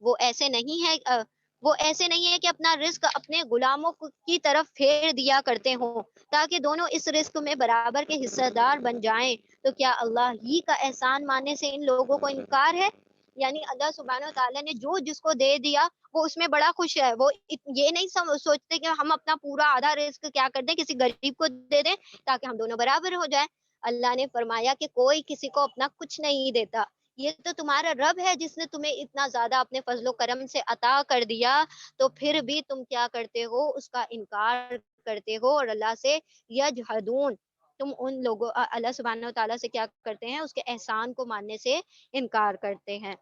وہ ایسے نہیں ہے وہ ایسے نہیں ہے کہ اپنا رزق اپنے غلاموں کی طرف پھیر دیا کرتے ہوں تاکہ دونوں اس رزق میں برابر کے حصہ دار بن جائیں۔ تو کیا اللہ ہی کا احسان ماننے سے ان لوگوں کو انکار ہے؟ یعنی اللہ سبحانہ و تعالیٰ نے جو جس کو دے دیا وہ اس میں بڑا خوش ہے، وہ یہ نہیں سوچتے کہ ہم اپنا پورا آدھا رزق کیا کر دیں کسی غریب کو دے دیں تاکہ ہم دونوں برابر ہو جائیں۔ اللہ نے فرمایا کہ کوئی کسی کو اپنا کچھ نہیں دیتا، یہ تو تمہارا رب ہے جس نے تمہیں اتنا زیادہ اپنے فضل و کرم سے عطا کر دیا، تو پھر بھی تم کیا کرتے ہو، اس کا انکار کرتے ہو اور اللہ سے یجحدون، تم ان لوگوں اللہ سبحانہ و تعالیٰ سے کیا کرتے ہیں، اس کے احسان کو ماننے سے انکار کرتے ہیں۔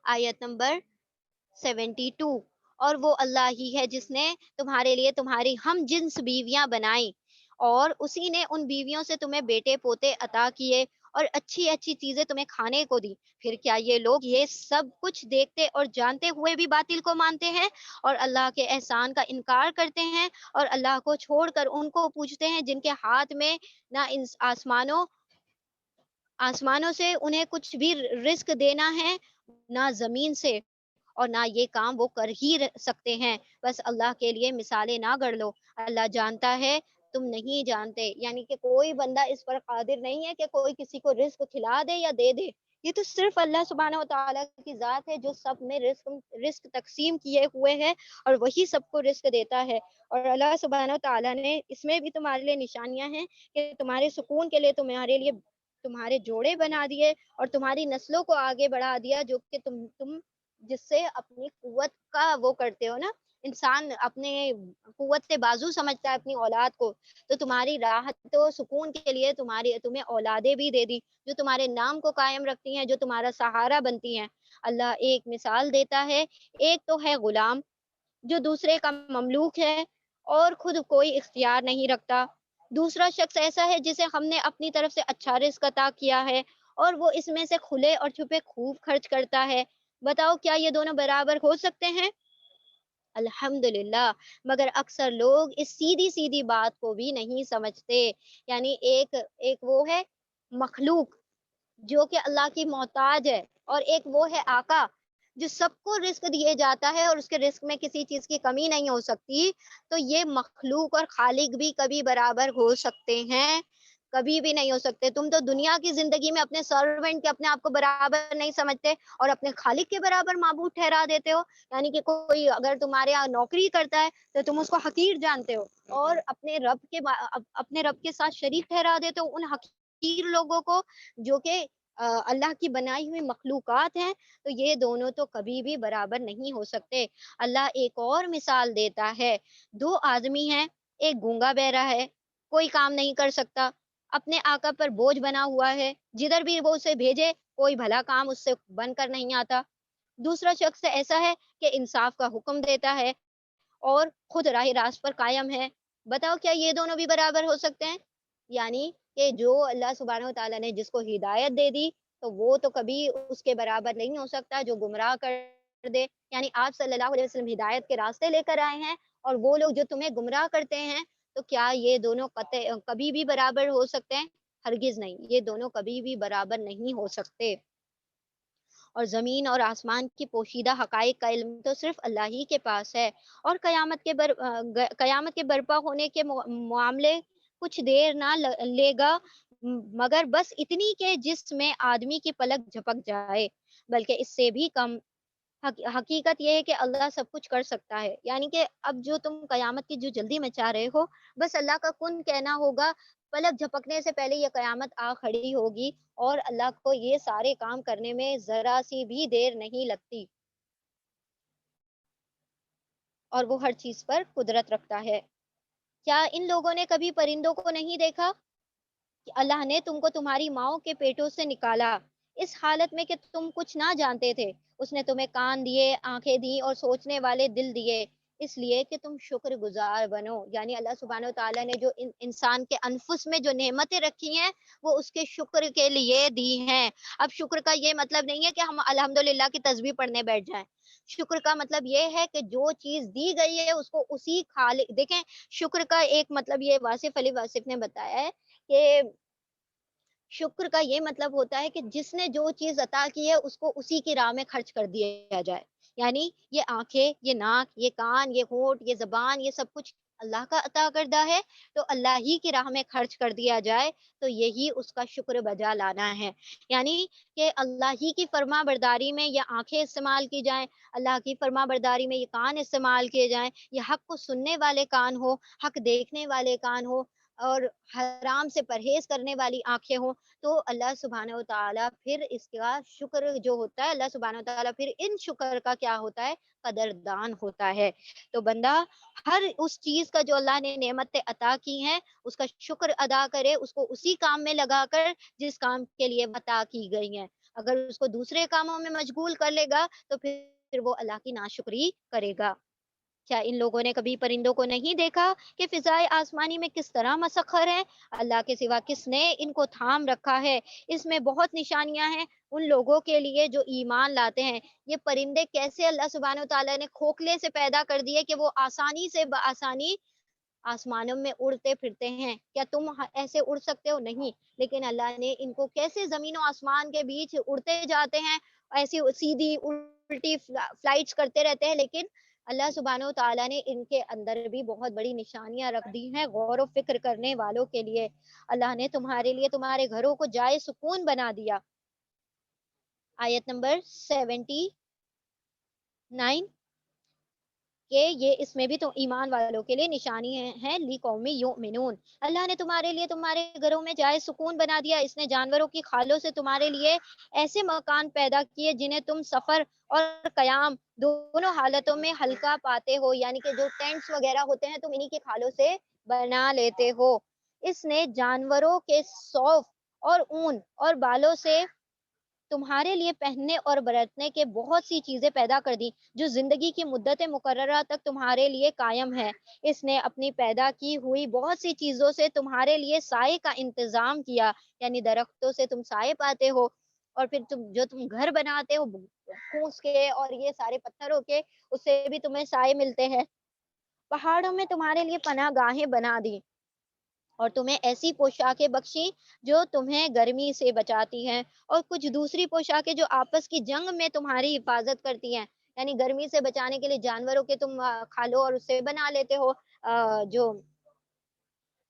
آیت نمبر 72، اور وہ اللہ ہی ہے جس نے تمہارے لیے تمہاری ہم جنس بیویاں بنائیں اور اسی نے ان بیویوں سے تمہیں بیٹے پوتے عطا کیے اور اچھی اچھی چیزیں تمہیں کھانے کو دی۔ پھر کیا یہ لوگ یہ سب کچھ دیکھتے اور جانتے ہوئے بھی باطل کو مانتے ہیں اور اللہ کے احسان کا انکار کرتے ہیں اور اللہ کو چھوڑ کر ان کو پوجتے ہیں جن کے ہاتھ میں نہ آسمانوں سے انہیں کچھ بھی رزق دینا ہے، نہ زمین سے، اور نہ یہ کام وہ کر ہی سکتے ہیں۔ بس اللہ کے لیے مثالیں نہ گڑھ لو، اللہ جانتا ہے تم نہیں جانتے، یعنی کہ کوئی بندہ اس پر قادر نہیں ہے کہ کوئی کسی کو رزق کھلا دے یا دے دے، یہ تو صرف اللہ سبحانہ و تعالیٰ کی ذات ہے جو سب میں رزق تقسیم کیے ہوئے ہے اور وہی سب کو رزق دیتا ہے۔ اور اللہ سبحانہ و تعالیٰ نے اس میں بھی تمہارے لیے نشانیاں ہیں کہ تمہارے سکون کے لیے تمہارے لیے تمہارے جوڑے بنا دیے اور تمہاری نسلوں کو آگے بڑھا دیا، جو کہ تم جس سے اپنی قوت کا وہ کرتے ہو نا، انسان اپنے قوت سے بازو سمجھتا ہے اپنی اولاد کو، تو تمہاری راحت و سکون کے لیے تمہیں اولادیں بھی دے دی جو تمہارے نام کو قائم رکھتی ہیں، جو تمہارا سہارا بنتی ہیں۔ اللہ ایک مثال دیتا ہے، ایک تو ہے غلام جو دوسرے کا مملوک ہے اور خود کوئی اختیار نہیں رکھتا، دوسرا شخص ایسا ہے جسے ہم نے اپنی طرف سے اچھا رزق عطا کیا ہے اور وہ اس میں سے کھلے اور چھپے خوب خرچ کرتا ہے۔ بتاؤ کیا یہ دونوں برابر ہو سکتے ہیں؟ الحمدللہ، مگر اکثر لوگ اس سیدھی سیدھی بات کو بھی نہیں سمجھتے۔ یعنی ایک وہ ہے مخلوق جو کہ اللہ کی محتاج ہے، اور ایک وہ ہے آقا جو سب کو رزق دیے جاتا ہے اور اس کے رزق میں کسی چیز کی کمی نہیں ہو سکتی۔ تو یہ مخلوق اور خالق بھی کبھی برابر ہو سکتے ہیں؟ کبھی بھی نہیں ہو سکتے۔ تم تو دنیا کی زندگی میں اپنے سرونٹ کے اپنے آپ کو برابر نہیں سمجھتے اور اپنے خالق کے برابر معبود ٹھہرا دیتے ہو، یعنی کہ کوئی اگر تمہارے یہاں نوکری کرتا ہے تو تم اس کو حقیر جانتے ہو اور اپنے رب کے ساتھ شریک ٹھہرا دیتے ہو ان حقیر لوگوں کو جو کہ اللہ کی بنائی ہوئی مخلوقات ہیں۔ تو یہ دونوں تو کبھی بھی برابر نہیں ہو سکتے۔ اللہ ایک اور مثال دیتا ہے، دو آدمی ہیں، ایک گونگا بہرا ہے، کوئی کام نہیں کر سکتا، اپنے آقا پر بوجھ بنا ہوا ہے، جدھر بھی وہ اسے بھیجے کوئی بھلا کام اس سے بن کر نہیں آتا۔ دوسرا شخص ایسا ہے کہ انصاف کا حکم دیتا ہے اور خود راہ راست پر قائم ہے۔ بتاؤ کیا یہ دونوں بھی برابر ہو سکتے ہیں؟ یعنی کہ جو اللہ سبحانہ و تعالیٰ نے جس کو ہدایت دے دی تو وہ تو کبھی اس کے برابر نہیں ہو سکتا جو گمراہ کر دے۔ یعنی آپ صلی اللہ علیہ وسلم ہدایت کے راستے لے کر آئے ہیں اور وہ لوگ جو تمہیں گمراہ کرتے ہیں، تو کیا یہ دونوں کبھی بھی برابر ہو سکتے ہیں؟ ہرگز نہیں، یہ دونوں کبھی بھی برابر نہیں ہو سکتے۔ اور زمین اور آسمان کی پوشیدہ حقائق کا علم تو صرف اللہ ہی کے پاس ہے، اور قیامت کے برپا ہونے کے معاملے کچھ دیر نہ لے گا، مگر بس اتنی کہ جس میں آدمی کی پلک جھپک جائے، بلکہ اس سے بھی کم۔ حقیقت یہ ہے کہ اللہ سب کچھ کر سکتا ہے، یعنی کہ اب جو تم قیامت کی جو جلدی مچا رہے ہو، بس اللہ کا کن کہنا ہوگا، پلک جھپکنے سے پہلے یہ قیامت آ کھڑی ہوگی اور اللہ کو یہ سارے کام کرنے میں ذرا سی بھی دیر نہیں لگتی، اور وہ ہر چیز پر قدرت رکھتا ہے۔ کیا ان لوگوں نے کبھی پرندوں کو نہیں دیکھا کہ اللہ نے تم کو تمہاری ماؤں کے پیٹوں سے نکالا اس حالت میں کہ تم کچھ نہ جانتے تھے، اس نے تمہیں کان دیے، آنکھیں دی اور سوچنے والے دل دیے، اس لیے کہ تم شکر گزار بنو. یعنی اللہ سبحانہ تعالیٰ نے جو انسان کے انفس میں جو نعمتیں رکھی ہیں وہ اس کے شکر کے لیے دی ہیں. اب شکر کا یہ مطلب نہیں ہے کہ ہم الحمدللہ کی تسبیح پڑھنے بیٹھ جائیں. شکر کا مطلب یہ ہے کہ جو چیز دی گئی ہے اس کو اسی خالق دیکھیں. شکر کا ایک مطلب یہ واصف علی واصف نے بتایا ہے کہ شکر کا یہ مطلب ہوتا ہے کہ جس نے جو چیز عطا کی ہے اس کو اسی کی راہ میں خرچ کر دیا جائے. یعنی یہ آنکھیں، یہ ناک، یہ کان، یہ ہونٹ، یہ زبان، یہ سب کچھ اللہ کا عطا کردہ ہے تو اللہ ہی کی راہ میں خرچ کر دیا جائے تو یہی اس کا شکر بجا لانا ہے. یعنی کہ اللہ ہی کی فرما برداری میں یہ آنکھیں استعمال کی جائیں، اللہ کی فرما برداری میں یہ کان استعمال کیے جائیں، یہ حق کو سننے والے کان ہو، حق دیکھنے والے کان ہو اور حرام سے پرہیز کرنے والی آنکھیں ہوں. تو اللہ سبحانہ و تعالیٰ پھر اس کا شکر جو ہوتا ہے، اللہ سبحانہ و تعالیٰ پھر ان شکر کا کیا ہوتا ہے، قدردان ہوتا ہے. تو بندہ ہر اس چیز کا جو اللہ نے نعمتیں عطا کی ہیں اس کا شکر ادا کرے، اس کو اسی کام میں لگا کر جس کام کے لیے عطا کی گئی ہیں. اگر اس کو دوسرے کاموں میں مشغول کر لے گا تو پھر وہ اللہ کی ناشکری کرے گا. کیا ان لوگوں نے کبھی پرندوں کو نہیں دیکھا کہ فضائے آسمانی میں کس طرح مسخر ہیں؟ اللہ کے سوا کس نے ان کو تھام رکھا ہے؟ اس میں بہت نشانیاں ہیں ان لوگوں کے لیے جو ایمان لاتے ہیں. یہ پرندے کیسے اللہ سبحانہ و تعالیٰ نے کھوکھلے سے پیدا کر دیے کہ وہ آسانی سے بآسانی آسمانوں میں اڑتے پھرتے ہیں. کیا تم ایسے اڑ سکتے ہو؟ نہیں. لیکن اللہ نے ان کو کیسے زمین و آسمان کے بیچ اڑتے جاتے ہیں، ایسی سیدھی الٹی فلائٹس کرتے رہتے ہیں. لیکن اللہ سبحانہ و تعالیٰ نے ان کے اندر بھی بہت بڑی نشانیاں رکھ دی ہیں غور و فکر کرنے والوں کے لیے. اللہ نے تمہارے لیے تمہارے گھروں کو جائے سکون بنا دیا. آیت نمبر 79 کہ یہ اس میں بھی تو ایمان والوں کے لیے نشانی ہے لِقَوْمٍ یُؤْمِنُونَ. اللہ نے تمہارے لیے تمہارے گھروں میں جائے سکون بنا دیا. اس نے جانوروں کی کھالوں سے تمہارے لیے ایسے مکان پیدا کیے جنہیں تم سفر اور قیام دونوں حالتوں میں ہلکا پاتے ہو. یعنی کہ جو ٹینٹس وغیرہ ہوتے ہیں تم انہی کی کھالوں سے بنا لیتے ہو. اس نے جانوروں کے صوف اور اون اور بالوں سے تمہارے لیے پہننے اور برتنے کے بہت سی چیزیں پیدا کر دی جو زندگی کی مدت مقررہ تک تمہارے لیے قائم ہے. اس نے اپنی پیدا کی ہوئی بہت سی چیزوں سے تمہارے لیے سائے کا انتظام کیا. یعنی درختوں سے تم سائے پاتے ہو اور پھر تم گھر بناتے ہو پھوس کے اور یہ سارے پتھروں کے، اس سے بھی تمہیں سائے ملتے ہیں. پہاڑوں میں تمہارے لیے پناہ گاہیں بنا دی اور تمہیں ایسی پوشاکیں بخشی جو تمہیں گرمی سے بچاتی ہیں اور کچھ دوسری پوشاکیں جو آپس کی جنگ میں تمہاری حفاظت کرتی ہیں. یعنی گرمی سے بچانے کے لیے جانوروں کے تم کھالو اور اس سے بنا لیتے ہو جو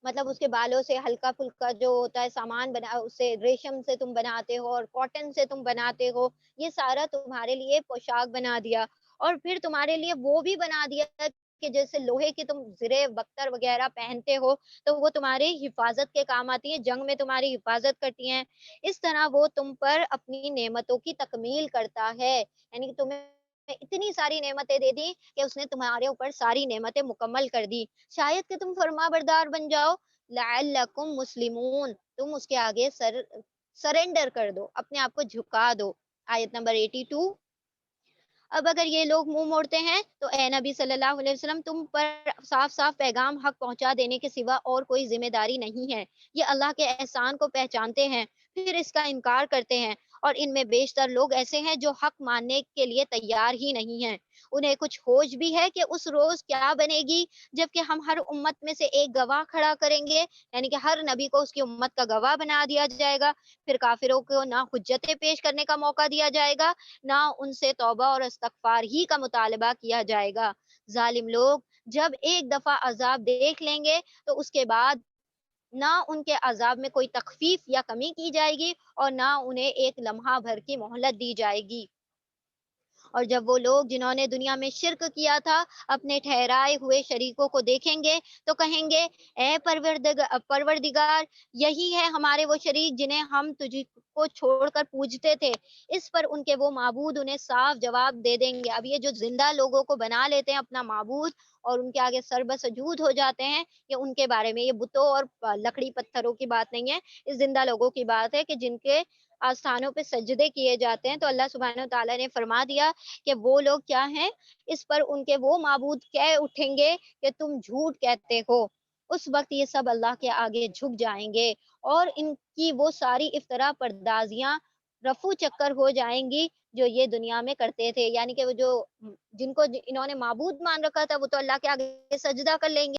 مطلب اس کے بالوں سے ہلکا پھلکا جو ہوتا ہے سامان بنا، اس سے ریشم سے تم بناتے ہو اور کاٹن سے تم بناتے ہو. یہ سارا تمہارے لیے پوشاک بنا دیا. اور پھر تمہارے لیے وہ بھی بنا دیا کہ جیسے لوہے کی تم زرے بختر وغیرہ پہنتے ہو تو وہ تمہاری حفاظت کے کام آتی ہیں، جنگ میں تمہاری حفاظت کرتی ہیں. اس طرح وہ تم پر اپنی نعمتوں کی تکمیل کرتا ہے. یعنی کہ تمہیں اتنی ساری نعمتیں دے دی کہ اس نے تمہارے اوپر ساری نعمتیں مکمل کر دی شاید کہ تم فرما بردار بن جاؤ. لعلکم مسلمون، تم اس کے آگے سرنڈر کر دو، اپنے آپ کو جھکا دو. آیت نمبر 82. اب اگر یہ لوگ منہ موڑتے ہیں تو اے نبی صلی اللہ علیہ وسلم تم پر صاف صاف پیغام حق پہنچا دینے کے سوا اور کوئی ذمہ داری نہیں ہے. یہ اللہ کے احسان کو پہچانتے ہیں پھر اس کا انکار کرتے ہیں اور ان میں بیشتر لوگ ایسے ہیں جو حق ماننے کے لیے تیار ہی نہیں ہیں. انہیں کچھ ہوش بھی ہے کہ اس روز کیا بنے گی جبکہ ہم ہر امت میں سے ایک گواہ کھڑا کریں گے. یعنی کہ ہر نبی کو اس کی امت کا گواہ بنا دیا جائے گا. پھر کافروں کو نہ حجتیں پیش کرنے کا موقع دیا جائے گا نہ ان سے توبہ اور استغفار ہی کا مطالبہ کیا جائے گا. ظالم لوگ جب ایک دفعہ عذاب دیکھ لیں گے تو اس کے بعد نہ ان کے عذاب میں کوئی تخفیف یا کمی کی جائے گی اور نہ انہیں ایک لمحہ بھر کی مہلت دی جائے گی. اور جب وہ لوگ جنہوں نے دنیا میں شرک کیا تھا اپنے ٹھہرائے ہوئے شریکوں کو دیکھیں گے تو کہیں گے اے پروردگار یہی ہے ہمارے وہ شریک جنہیں ہم تجھ کو چھوڑ کر پوجتے تھے. اس پر ان کے وہ معبود انہیں صاف جواب دے دیں گے. اب یہ جو زندہ لوگوں کو بنا لیتے ہیں اپنا معبود اور ان کے آگے سر بسجود ہو جاتے ہیں، یہ ان کے بارے میں، یہ بتوں اور لکڑی پتھروں کی بات نہیں ہے، اس زندہ لوگوں کی بات ہے کہ جن کے آستانوں پہ سجدے کیے جاتے ہیں، تو اللہ سبحانہ وتعالیٰ نے فرما دیا کہ وہ لوگ کیا ہیں، اس پر ان کے وہ معبود کہہ اٹھیں گے کہ تم جھوٹ کہتے ہو۔ اس وقت یہ سب اللہ کے آگے جھک جائیں گے، اور ان کی وہ ساری افترا پردازیاں رفو چکر ہو جائیں گی جو یہ دنیا میں کرتے تھے، یعنی کہ وہ جو جن کو انہوں نے معبود مان رکھا تھا وہ تو اللہ کے آگے سجدہ کر لیں گے،